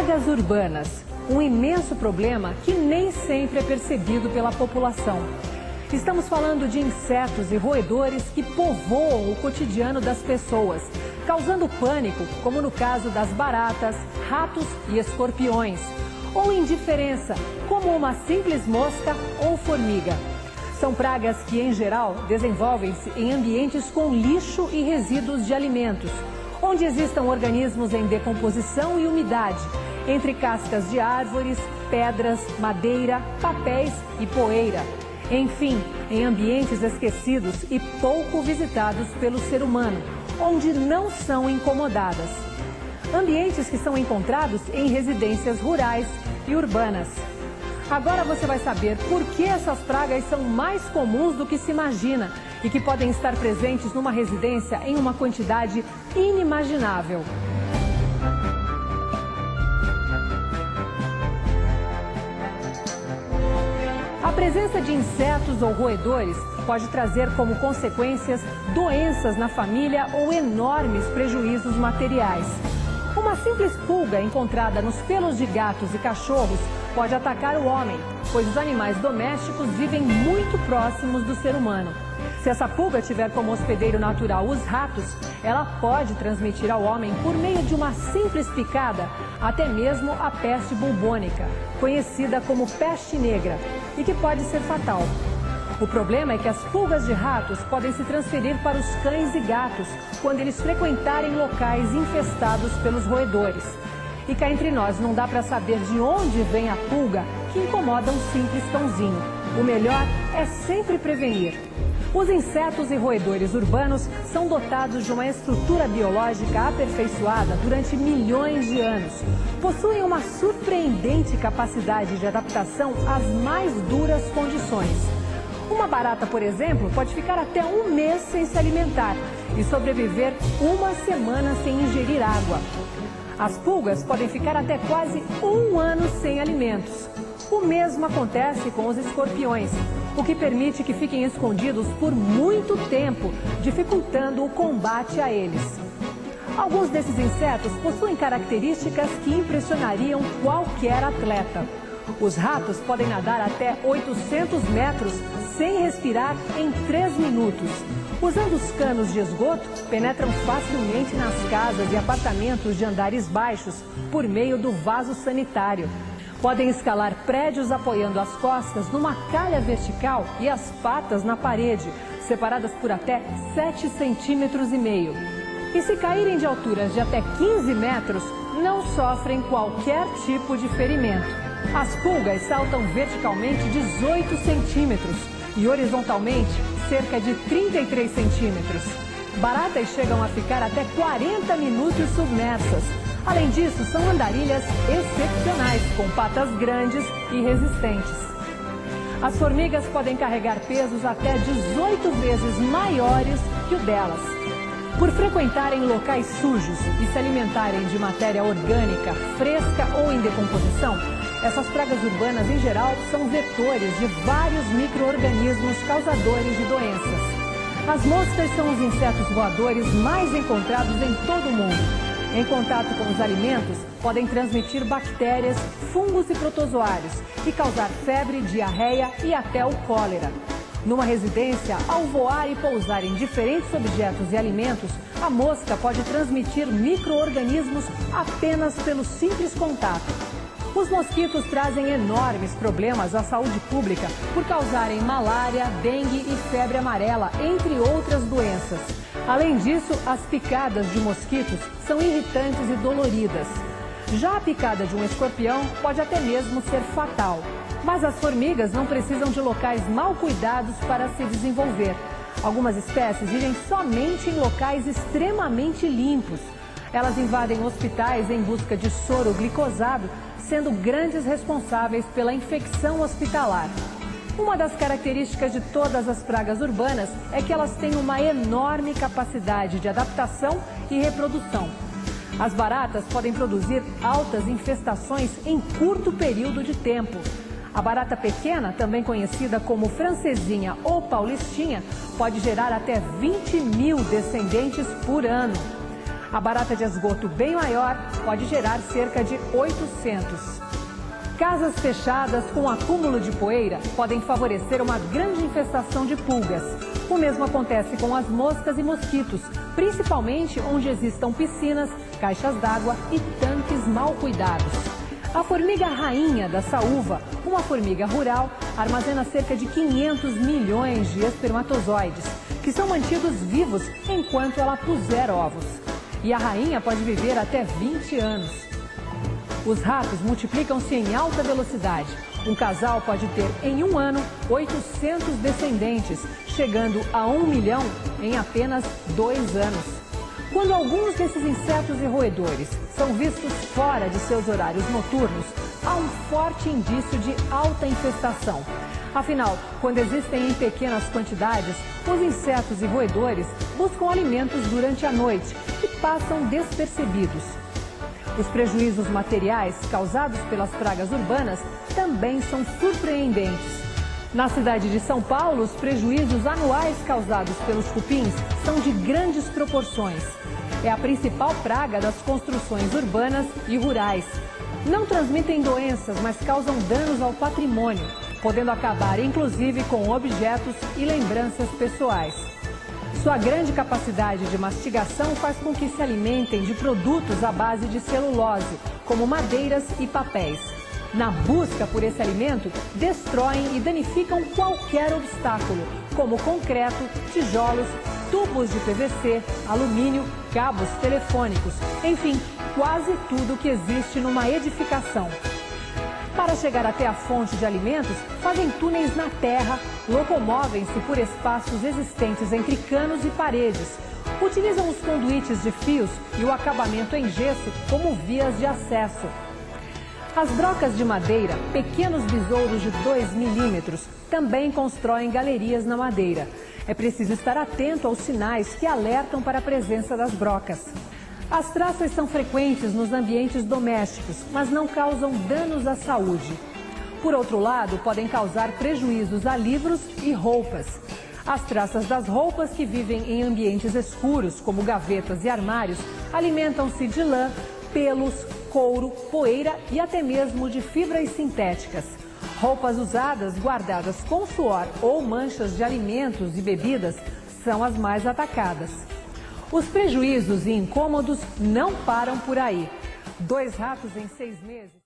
Pragas urbanas, um imenso problema que nem sempre é percebido pela população. Estamos falando de insetos e roedores que povoam o cotidiano das pessoas, causando pânico, como no caso das baratas, ratos e escorpiões, ou indiferença, como uma simples mosca ou formiga. São pragas que, em geral, desenvolvem-se em ambientes com lixo e resíduos de alimentos, onde existam organismos em decomposição e umidade, entre cascas de árvores, pedras, madeira, papéis e poeira. Enfim, em ambientes esquecidos e pouco visitados pelo ser humano, onde não são incomodadas. Ambientes que são encontrados em residências rurais e urbanas. Agora você vai saber por que essas pragas são mais comuns do que se imagina e que podem estar presentes numa residência em uma quantidade inimaginável. A presença de insetos ou roedores pode trazer como consequências doenças na família ou enormes prejuízos materiais. Uma simples pulga encontrada nos pelos de gatos e cachorros pode atacar o homem, pois os animais domésticos vivem muito próximos do ser humano. Se essa pulga tiver como hospedeiro natural os ratos, ela pode transmitir ao homem por meio de uma simples picada, até mesmo a peste bubônica, conhecida como peste negra, e que pode ser fatal. O problema é que as pulgas de ratos podem se transferir para os cães e gatos quando eles frequentarem locais infestados pelos roedores. E cá entre nós, não dá para saber de onde vem a pulga que incomoda um simples cãozinho. O melhor é sempre prevenir. Os insetos e roedores urbanos são dotados de uma estrutura biológica aperfeiçoada durante milhões de anos. Possuem uma surpreendente capacidade de adaptação às mais duras condições. Uma barata, por exemplo, pode ficar até um mês sem se alimentar e sobreviver uma semana sem ingerir água. As pulgas podem ficar até quase um ano sem alimentos. O mesmo acontece com os escorpiões, o que permite que fiquem escondidos por muito tempo, dificultando o combate a eles. Alguns desses insetos possuem características que impressionariam qualquer atleta. Os ratos podem nadar até 800 metros sem respirar em 3 minutos. Usando os canos de esgoto, penetram facilmente nas casas e apartamentos de andares baixos por meio do vaso sanitário. Podem escalar prédios apoiando as costas numa calha vertical e as patas na parede, separadas por até 7,5 centímetros. E se caírem de alturas de até 15 metros, não sofrem qualquer tipo de ferimento. As pulgas saltam verticalmente 18 centímetros e horizontalmente cerca de 33 centímetros. Baratas chegam a ficar até 40 minutos submersas. Além disso, são andarilhas excepcionais, com patas grandes e resistentes. As formigas podem carregar pesos até 18 vezes maiores que o delas. Por frequentarem locais sujos e se alimentarem de matéria orgânica, fresca ou em decomposição, essas pragas urbanas, em geral, são vetores de vários micro-organismos causadores de doenças. As moscas são os insetos voadores mais encontrados em todo o mundo. Em contato com os alimentos, podem transmitir bactérias, fungos e protozoários e causar febre, diarreia e até o cólera. Numa residência, ao voar e pousar em diferentes objetos e alimentos, a mosca pode transmitir micro-organismos apenas pelo simples contato. Os mosquitos trazem enormes problemas à saúde pública por causarem malária, dengue e febre amarela, entre outras doenças. Além disso, as picadas de mosquitos são irritantes e doloridas. Já a picada de um escorpião pode até mesmo ser fatal. Mas as formigas não precisam de locais mal cuidados para se desenvolver. Algumas espécies vivem somente em locais extremamente limpos. Elas invadem hospitais em busca de soro glicosado, sendo grandes responsáveis pela infecção hospitalar. Uma das características de todas as pragas urbanas é que elas têm uma enorme capacidade de adaptação e reprodução. As baratas podem produzir altas infestações em curto período de tempo. A barata pequena, também conhecida como francesinha ou paulistinha, pode gerar até 20 mil descendentes por ano. A barata de esgoto bem maior pode gerar cerca de 800. Casas fechadas com acúmulo de poeira podem favorecer uma grande infestação de pulgas. O mesmo acontece com as moscas e mosquitos, principalmente onde existam piscinas, caixas d'água e tanques mal cuidados. A formiga rainha da saúva, uma formiga rural, armazena cerca de 500 milhões de espermatozoides, que são mantidos vivos enquanto ela puser ovos. E a rainha pode viver até 20 anos. Os ratos multiplicam-se em alta velocidade. Um casal pode ter, em um ano, 800 descendentes, chegando a 1 milhão em apenas 2 anos. Quando alguns desses insetos e roedores são vistos fora de seus horários noturnos, há um forte indício de alta infestação. Afinal, quando existem em pequenas quantidades, os insetos e roedores buscam alimentos durante a noite e passam despercebidos. Os prejuízos materiais causados pelas pragas urbanas também são surpreendentes. Na cidade de São Paulo, os prejuízos anuais causados pelos cupins são de grandes proporções. É a principal praga das construções urbanas e rurais. Não transmitem doenças, mas causam danos ao patrimônio, podendo acabar inclusive com objetos e lembranças pessoais. Sua grande capacidade de mastigação faz com que se alimentem de produtos à base de celulose, como madeiras e papéis. Na busca por esse alimento, destroem e danificam qualquer obstáculo, como concreto, tijolos, tubos de PVC, alumínio, cabos telefônicos, enfim, quase tudo que existe numa edificação. Para chegar até a fonte de alimentos, fazem túneis na terra, locomovem-se por espaços existentes entre canos e paredes. Utilizam os conduítes de fios e o acabamento em gesso como vias de acesso. As brocas de madeira, pequenos besouros de 2 milímetros, também constroem galerias na madeira. É preciso estar atento aos sinais que alertam para a presença das brocas. As traças são frequentes nos ambientes domésticos, mas não causam danos à saúde. Por outro lado, podem causar prejuízos a livros e roupas. As traças das roupas que vivem em ambientes escuros, como gavetas e armários, alimentam-se de lã, pelos, couro, poeira e até mesmo de fibras sintéticas. Roupas usadas, guardadas com suor ou manchas de alimentos e bebidas são as mais atacadas. Os prejuízos e incômodos não param por aí. 2 ratos em 6 meses...